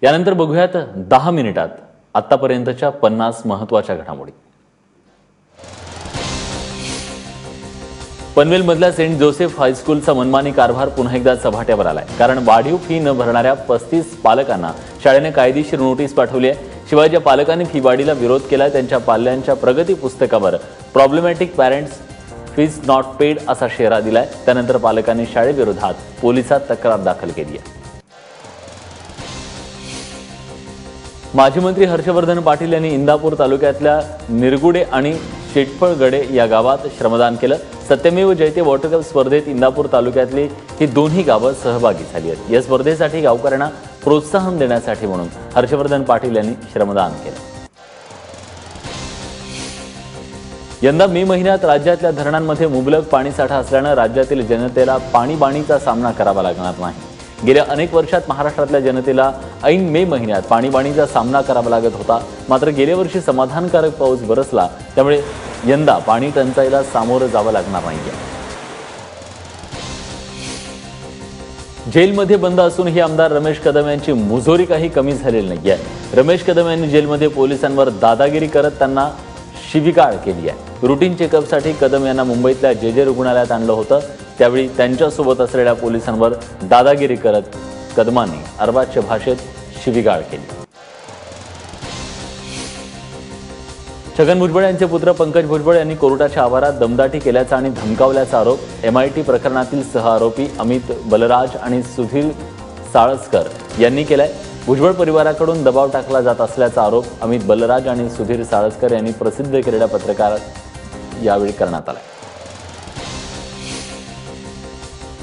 यानंतर बघूयात 10 मिनिटात आतापर्यंतच्या 50 महत्त्वाच्या घडामोडी। पनवेलमधल्या सेंट जोसेफ हायस्कूलचा मनमानी कारभार पुन्हा एकदा चव्हाट्यावर आलाय। कारण वाढीव फी न भरणाऱ्या 35 पालकांना शाळेने कायदेशीर नोटीस पाठवली आहे। शिवाय ज्या पालकांनी फीवाढीला विरोध केलाय त्यांच्या पाल्यांच्या प्रगती पुस्तकावर problematic parents fees not paid असा शेरा दिलाय। त्यानंतर पालकांनी शाळेविरोधात पोलिसात तक्रार दाखल केली आहे। माजी मंत्री हर्षवर्धन पाटील यांनी इंदापूर तालुक्यातल्या निरगुडे आणि शेटफळगडे या गावात श्रमदान केलं। सत्यमेव जयते वॉटर कप स्पर्धेत इंदापूर तालुक्यातली ही दोन्ही गावं सहभागी झाली आहेत। या स्पर्धेसाठी गावकऱ्यांना प्रोत्साहन देण्यासाठी म्हणून हर्षवर्धन पाटील यांनी श्रमदान केलं। यंदा मे महिन्यात राज्यातल्या धरणांमध्ये मुबलक पाणीसाठा असल्यानं राज्यातील जनतेला पाणीबाणीचा सामना करावा लागणार नाही। गेल्या अनेक वर्षात महाराष्ट्रातल्या जनतेला ऐन मे महिन्यात पाणीबाणीचा सामना करावा लागत होता। मात्र गेल्या वर्षी समाधानकारक पाऊस बरसला, त्यामुळे यंदा पाणी टंचाईला सामोरं जावं लागणार नाहीये। जेलमध्ये बंद असूनही आमदार रमेश कदम यांची मुजोरी काही कमी झालेली नाहीये। रमेश कदम यांनी जेलमध्ये पोलिसांवर दादागिरी करत त्यांना शिवीगाळ केली आहे। रुटीन चेकअपसाठी कदम यांना मुंबईतल्या जे रुग्णालयात आणलं होतं। त्यावेळी त्यांच्यासोबत असलेल्या पोलिसांवर दादागिरी करत कदमांनी अर्वाच्य भाषेत शिवीगाळ केली। छगन भुजबळ यांचे पुत्र पंकज भुजबळ यांनी कोर्टाच्या आवारात दमदाटी केल्याचा आणि धमकावल्याचा आरोप MIT प्रकरणातील सहआरोपी अमित बलराज आणि सुधीर साळसकर यांनी केलाय। भुजबळ परिवाराकडून दबाव टाकला जात असल्याचा आरोप अमित बलराज आणि सुधीर साळसकर यांनी प्रसिद्ध केलेल्या पत्रकारात यावेळी करण्यात आला।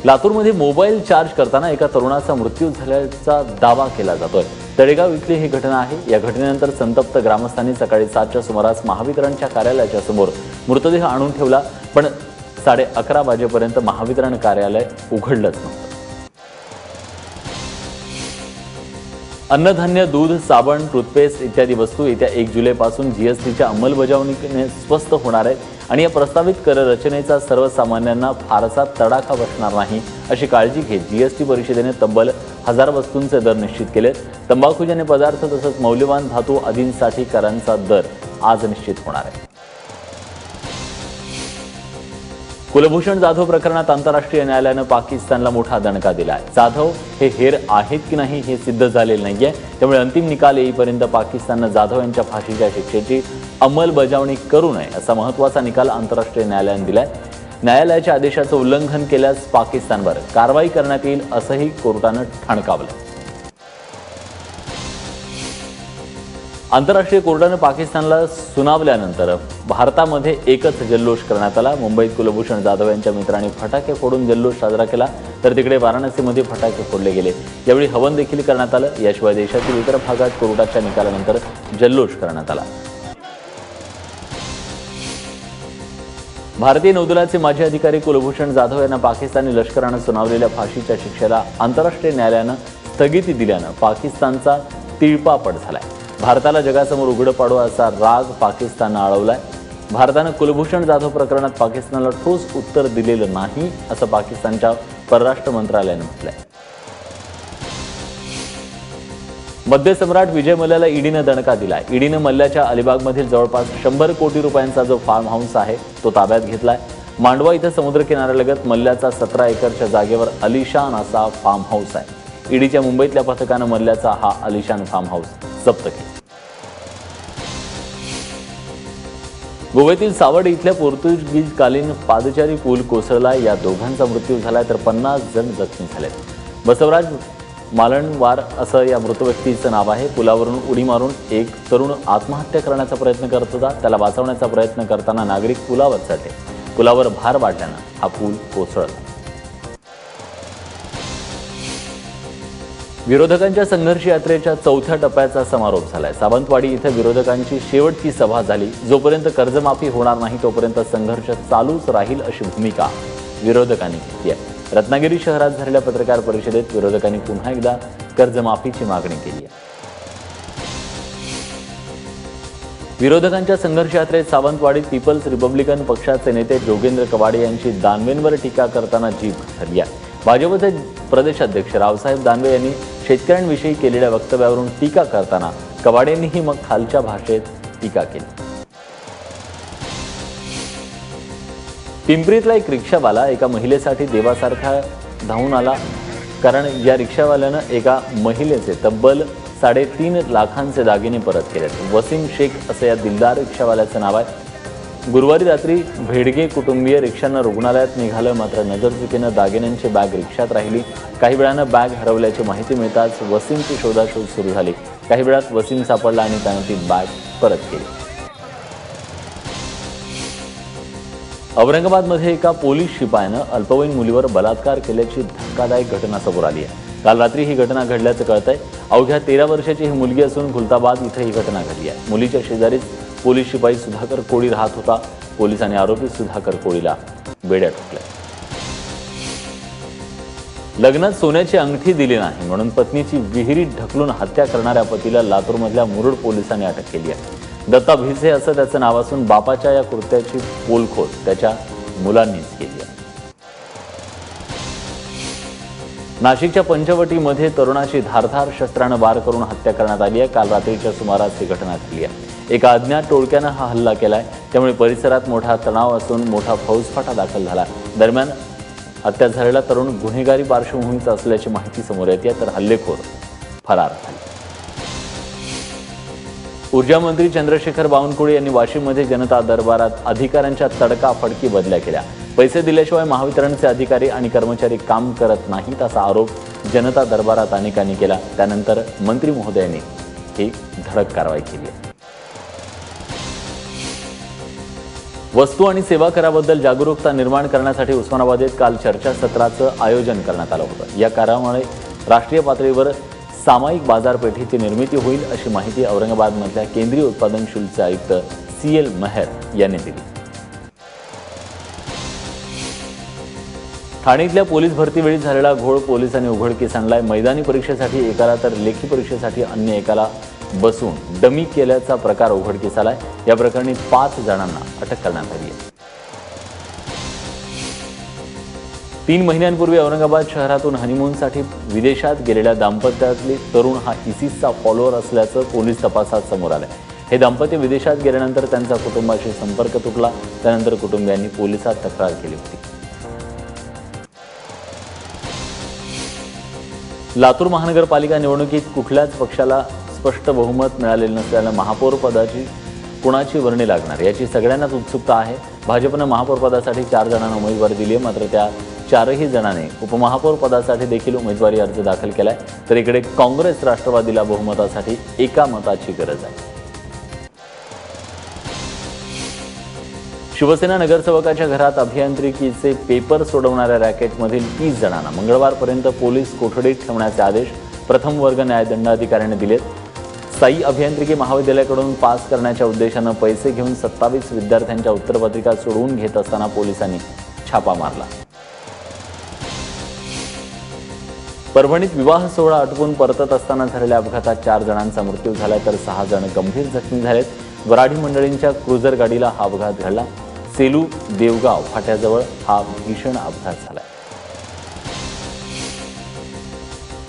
लातूरमध्ये मोबाईल चार्ज करताना एका तरुणाचा मृत्यू झाल्याचा दावा केला जातोय। तळेगाव इथली ही घटना आहे। या घटनेनंतर संतप्त ग्रामस्थांनी सकाळी 7च्या सुमारास महावितरणच्या कार्यालयाच्या समोर मृतदेह आणून ठेवला, पण 11:30 वाजेपर्यंत महावितरण कार्यालय उघडलंच नव्हतं। अन्नधान्य, दूध, साबण, टूथपेस्ट इत्यादी वस्तू येत्या 1 जुलैपासून GSTच्या अंमलबजावणीने स्वस्त होणार आहेत आणि या प्रस्तावित कर रचनेचा सर्वसामान्यांना फारसा तडाखा बसणार नाही अशी काळजी घेत GST परिषदेने तब्बल 1000 वस्तूंचे दर निश्चित केलेत। तंबाखूजन्य पदार्थ तसंच मौल्यवान धातू आदींसाठी करांचा दर आज निश्चित होणार आहे। कुलभूषण जाधव प्रकरणात आंतरराष्ट्रीय न्यायालयानं पाकिस्तानला मोठा दणका दिलाय। जाधव हे हेर आहेत की नाही हे सिद्ध झालेलं नाहीये, त्यामुळे अंतिम निकाल येईपर्यंत पाकिस्ताननं जाधव यांच्या फाशीच्या शिक्षेची अंमलबजावणी करू नये असा महत्त्वाचा निकाल आंतरराष्ट्रीय न्यायालयाने दिलाय। न्यायालयाच्या आदेशाचं उल्लंघन केल्यास पाकिस्तानवर कारवाई करण्यात येईल असंही कोर्टानं ठणकावलं। आंतरराष्ट्रीय कोर्टानं पाकिस्तानला सुनावल्यानंतर भारतामध्ये एकच जल्लोष करण्यात आला। मुंबईत कुलभूषण जाधव यांच्या मित्रांनी फटाके फोडून जल्लोष साजरा केला, तर तिकडे वाराणसीमध्ये फटाके फोडले गेले। यावेळी हवन देखील करण्यात आलं। याशिवाय देशातील इतर भागात कोर्टाच्या निकालानंतर जल्लोष करण्यात आला। भारतीय नौदलाचे माजी अधिकारी कुलभूषण जाधव यांना पाकिस्तानी लष्करानं सुनावलेल्या फाशीच्या शिक्षेला आंतरराष्ट्रीय न्यायालयानं स्थगिती दिल्यानं पाकिस्तानचा तिळपापड झालाय। भारताला जगासमोर उघडं पाडू असा राग पाकिस्ताननं आळवलाय। भारतानं कुलभूषण जाधव प्रकरणात पाकिस्तानला ठोस उत्तर दिलेलं नाही असं पाकिस्तानच्या परराष्ट्र मंत्रालयानं म्हटलंय। मद्यसम्राट विजय मल्ल्याला ईडीनं दणका दिलाय। ईडीनं मल्ल्याच्या अलिबागमधील जवळपास 100 कोटी रुपयांचा जो फार्म हाऊस आहे तो ताब्यात घेतलाय। मांडवा इथं समुद्र किनाऱ्यालगत मल्ल्याचा 17 एकरच्या जागेवर अलिशान असा फार्म हाऊस आहे। ईडीच्या मुंबईतल्या पथकानं मल्ल्याचा हा अलिशान फार्म हाऊस जप्त केला। गोव्यातील सावड इथल्या पोर्तुगीजकालीन पादचारी पूल कोसळला। या दोघांचा मृत्यू झालाय तर 50 जण जखमी झालेत। बसवराज मालणवार असं या मृत व्यक्तीचं नाव आहे। पुलावरून उडी मारून एक तरुण आत्महत्या करण्याचा प्रयत्न करत होता। त्याला वाचवण्याचा प्रयत्न करताना नागरिक पुलावर चढले। पुलावर भार वाढल्यानं हा पूल कोसळला। विरोधकांच्या संघर्ष यात्रेच्या 4थ्या टप्प्याचा समारोप झालाय। सावंतवाडी इथं विरोधकांची शेवटची सभा झाली। जोपर्यंत कर्जमाफी होणार नाही तोपर्यंत संघर्ष चालूच राहील अशी भूमिका विरोधकांनी घेतली आहे। रत्नागिरी शहरात झालेल्या पत्रकार परिषदेत विरोधकांनी पुन्हा एकदा कर्जमाफीची मागणी केली आहे। विरोधकांच्या संघर्ष यात्रेत सावंतवाडीत पीपल्स रिपब्लिकन पक्षाचे नेते जोगेंद्र कवाडे यांची दानवेंवर टीका करताना जीभ घसरली आहे। भाजपचे प्रदेशाध्यक्ष रावसाहेब दानवे यांनी शेतकऱ्यांविषयी केलेल्या वक्तव्यावरून टीका करताना कवाडेंनीही मग खालच्या भाषेत टीका केली। पिंपरीतला एक रिक्षावाला एका महिलेसाठी देवासारखा धावून आला, कारण या रिक्षावाल्यानं एका महिलेचे तब्बल 3.5 लाखांचे दागिने परत केले। वसीम शेख असं या दिलदार रिक्षावाल्याचं नाव आहे। गुरुवारी रात्री भेडगे कुटुंबीय रिक्षानं रुग्णालयात निघालं, मात्र नजरचुकीनं दागिन्यांची बॅग रिक्षात राहिली। काही वेळानं बॅग हरवल्याची माहिती मिळताच वसीमची शोधाशोध सुरू झाली। काही वेळात वसीम सापडला आणि त्यानं ती बॅग परत केली। औरंगाबादमध्ये एका पोलीस शिपायानं अल्पवयीन मुलीवर बलात्कार केल्याची धक्कादायक घटना समोर आली आहे। काल रात्री ही घटना घडल्याचं कळतंय। अवघ्या 13 वर्षाची ही मुलगी असून खुलताबाद इथे ही घटना घडली आहे। मुलीच्या शेजारीच पोलीस शिपाई सुधाकर कोळी राहत होता। पोलिसांनी आरोपी सुधाकर कोळीला बेड्या ठोकल्या। लग्नात सोन्याची अंगठी दिली नाही म्हणून पत्नीची विहिरीत ढकलून हत्या करणाऱ्या पतीला लातूरमधल्या मुरुड पोलिसांनी अटक केली आहे। दत्ता भिसे असं त्याचं नाव असून बापाच्या या कृत्याची पोलखोल त्याच्या मुलांनीच केली आहे। नाशिकच्या पंचवटीमध्ये तरुणाची धारधार शस्त्रानं वार करून हत्या करण्यात आली आहे। काल रात्रीच्या सुमारास ही घटना घडली आहे। एका अज्ञात टोळक्यानं हा हल्ला केलाय, त्यामुळे परिसरात मोठा तणाव असून मोठा फौजफाटा दाखल झाला। दरम्यान हत्या झालेला तरुण गुन्हेगारी पार्श्वभूमीचा असल्याची माहिती समोर येते, तर हल्लेखोर फरार झाले। ऊर्जा मंत्री चंद्रशेखर बावनकुळे यांनी वाशिममध्ये जनता दरबारात अधिकाऱ्यांच्या तडकाफडकी बदल्या केल्या। पैसे दिल्याशिवाय महावितरणचे अधिकारी आणि कर्मचारी काम करत नाहीत असा आरोप जनता दरबारात अनेकांनी केला। त्यानंतर मंत्री महोदयांनी ही धडक कारवाई केली आहे। वस्तू आणि सेवा कराबद्दल जागरूकता निर्माण करण्यासाठी उस्मानाबादेत काल चर्चासत्राचं आयोजन करण्यात आलं होतं। या करामुळे राष्ट्रीय पातळीवर सामायिक बाजारपेठेची निर्मिती होईल अशी माहिती औरंगाबादमधल्या केंद्रीय उत्पादन शुल्क आयुक्त CL मेहर यांनी दिली। ठाणेतल्या पोलीस भरतीवेळी झालेला घोळ पोलिसांनी उघडकीस आणलाय। मैदानी परीक्षेसाठी एकाला तर लेखी परीक्षेसाठी अन्य एकाला बसून डमी केल्याचा प्रकार उघडकीस आलाय। या प्रकरणी 5 जणांना अटक करण्यात आली आहे। 3 महिन्यांपूर्वी औरंगाबाद शहरातून हनीमूनसाठी विदेशात गेलेल्या दाम्पत्यातले तरुण हा इसिसचा फॉलोअर असल्याचं पोलीस तपासात समोर आलंय। हे दाम्पत्य विदेशात गेल्यानंतर त्यांचा कुटुंबाशी संपर्क तुटला। त्यानंतर कुटुंबियांनी पोलिसात तक्रार केली होती। लातूर महानगरपालिका निवडणुकीत कुठल्याच पक्षाला स्पष्ट बहुमत मिळालेलं नसल्यानं महापौर पदाची कुणाची वर्णी लागणार याची सगळ्यांनाच उत्सुकता आहे। भाजपनं महापौर पदासाठी 4 जणांना उमेदवारी दिली आहे, मात्र त्या 4ही जणांनी उपमहापौर पदासाठी देखील उमेदवारी अर्ज दाखल केलाय। तर इकडे काँग्रेस राष्ट्रवादीला बहुमतासाठी एका मताची गरज आहे। शिवसेना नगरसेवकाच्या घरात अभियांत्रिकीचे पेपर सोडवणाऱ्या रॅकेटमधील 30 जणांना मंगळवारपर्यंत पोलीस कोठडीत ठेवण्याचे आदेश प्रथम वर्ग न्यायदंडाधिकाऱ्यांनी दिलेत। साई अभियांत्रिकी महाविद्यालयाकडून पास करण्याच्या उद्देशानं पैसे घेऊन 27 विद्यार्थ्यांच्या उत्तरपत्रिका सोडवून घेत असताना पोलिसांनी छापा मारला। परभणीत विवाह सोहळा आटोपून परतत असताना झालेल्या अपघातात 4 जणांचा मृत्यू झाला, तर 6 जण गंभीर जखमी झालेत। वराडी मंडळींच्या क्रुझर गाडीला हा अपघात घडला। सेलू देवगाव फाट्याजवळ हा भीषण अपघात झाला।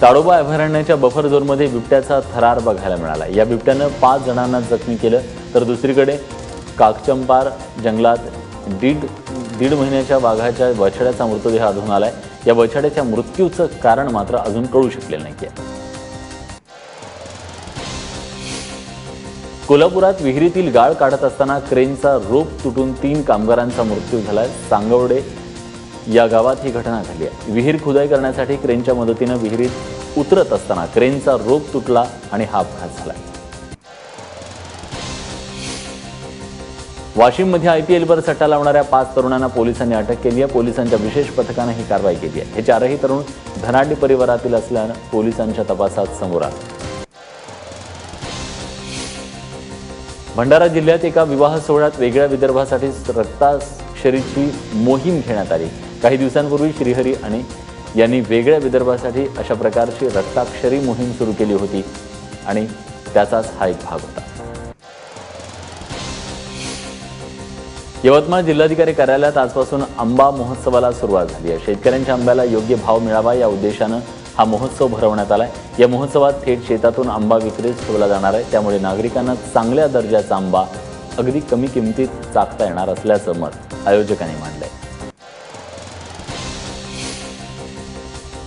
ताडोबा अभयारण्याच्या बफर झोनमध्ये बिबट्याचा थरार बघायला मिळाला। या बिबट्यानं 5 जणांना जखमी केलं, तर दुसरीकडे काकचंपार जंगलात दीड महिन्याच्या वाघाच्या बछड्याचा मृतदेह आढळून आलाय। या बछड्याच्या मृत्यूचं कारण मात्र अजून कळू शकलेलं नाहीये। कोल्हापुरात विहिरीतील गाळ काढत असताना क्रेनचा रोप तुटून 3 कामगारांचा मृत्यू झालाय। सांगवडे या गावात ही घटना घडली आहे। विहीर खुदाई करण्यासाठी क्रेनच्या मदतीनं विहिरीत उतरत असताना क्रेनचा रोप तुटला आणि हा अपघात झाला। वाशिममध्ये IPLवर सट्टा लावणाऱ्या 5 तरुणांना पोलिसांनी अटक केली आहे। पोलिसांच्या विशेष पथकानं ही कारवाई केली आहे। हे 4ही तरुण धनाढ्य परिवारातील असल्यानं पोलिसांच्या तपासात समोर आलं। भंडारा जिल्ह्यात एका विवाह सोहळ्यात वेगळ्या विदर्भासाठी रक्ताक्षरीची मोहीम घेण्यात आली। काही दिवसांपूर्वी श्रीहरी यांनी वेगळ्या विदर्भासाठी अशा प्रकारची रक्ताक्षरी मोहीम सुरू केली होती आणि त्याचाच हा एक भाग होता। यवतमाळ जिल्हाधिकारी कार्यालयात आजपासून आंबा महोत्सवाला सुरुवात झाली आहे। शेतकऱ्यांच्या आंब्याला योग्य भाव मिळावा या उद्देशानं हा महोत्सव भरवण्यात आलाय। या महोत्सवात थेट शेतातून आंबा विक्रीस ठेवला जाणार आहे, त्यामुळे नागरिकांना चांगल्या दर्जाचा आंबा अगदी कमी किमतीत चाखता येणार असल्याचं मत आयोजकांनी मांडलंय।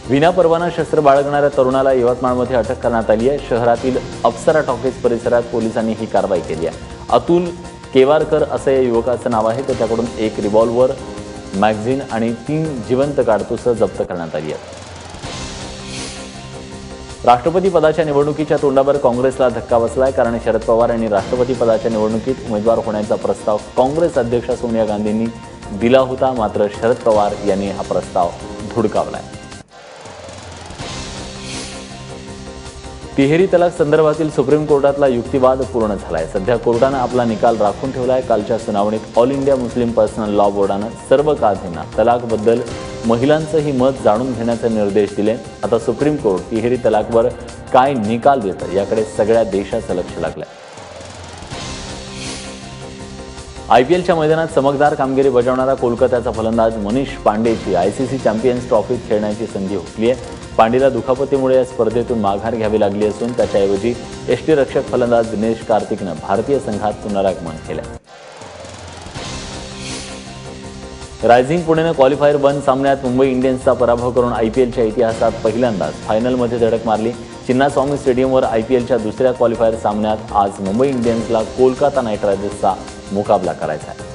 विनापरवाना शस्त्र बाळगणाऱ्या तरुणाला यवतमाळमध्ये अटक करण्यात आली आहे। शहरातील अप्सरा टॉकीज परिसरात पोलिसांनी ही कारवाई केली आहे। अतुल केवारकर असं या युवकाचं नाव आहे। त्याच्याकडून एक रिव्हॉल्वर, मॅगझिन आणि 3 जिवंत काडतुसं जप्त करण्यात आली आहेत। राष्ट्रपती पदाच्या निवडणुकीच्या तोंडावर काँग्रेसला धक्का बसलाय, कारण शरद पवार यांनी राष्ट्रपती पदाच्या निवडणुकीत उमेदवार होण्याचा प्रस्ताव काँग्रेस अध्यक्षा सोनिया गांधींनी दिला होता, मात्र शरद पवार यांनी हा प्रस्ताव धुडकावलाय। तिहेरी तलाक संदर्भातील सुप्रीम कोर्टातला युक्तिवाद पूर्ण झालाय। सध्या कोर्टानं आपला निकाल राखून ठेवलाय। कालच्या सुनावणीत all India Muslim personal law बोर्डानं सर्व काझींना तलाकबद्दल महिलांचंही मत जाणून घेण्याचे निर्देश दिले। आता सुप्रीम कोर्ट तिहेरी तलाकवर काय निकाल देतं याकडे सगळ्या देशाचं लक्ष लागलंय। आयपीएलच्या मैदानात चमकदार कामगिरी बजावणारा कोलकात्याचा फलंदाज मनीष पांडेची आयसीसी चॅम्पियन्स ट्रॉफीत खेळण्याची संधी हुकली आहे। पांडेला दुखापतीमुळे या स्पर्धेतून माघार घ्यावी लागली असून त्याच्याऐवजी यष्टीरक्षक फलंदाज दिनेश कार्तिकनं भारतीय संघात पुनरागमन केलं। रायझिंग पुणेनं क्वालिफायर 1 सामन्यात मुंबई इंडियन्सचा पराभव करून आयपीएलच्या इतिहासात पहिल्यांदाच फायनलमध्ये धडक मारली। चिन्नास्वामी स्टेडियमवर आयपीएलच्या दुसऱ्या क्वालिफायर सामन्यात आज मुंबई इंडियन्सला कोलकाता नाईट रायडर्सचा मुकाबला करायचा आहे।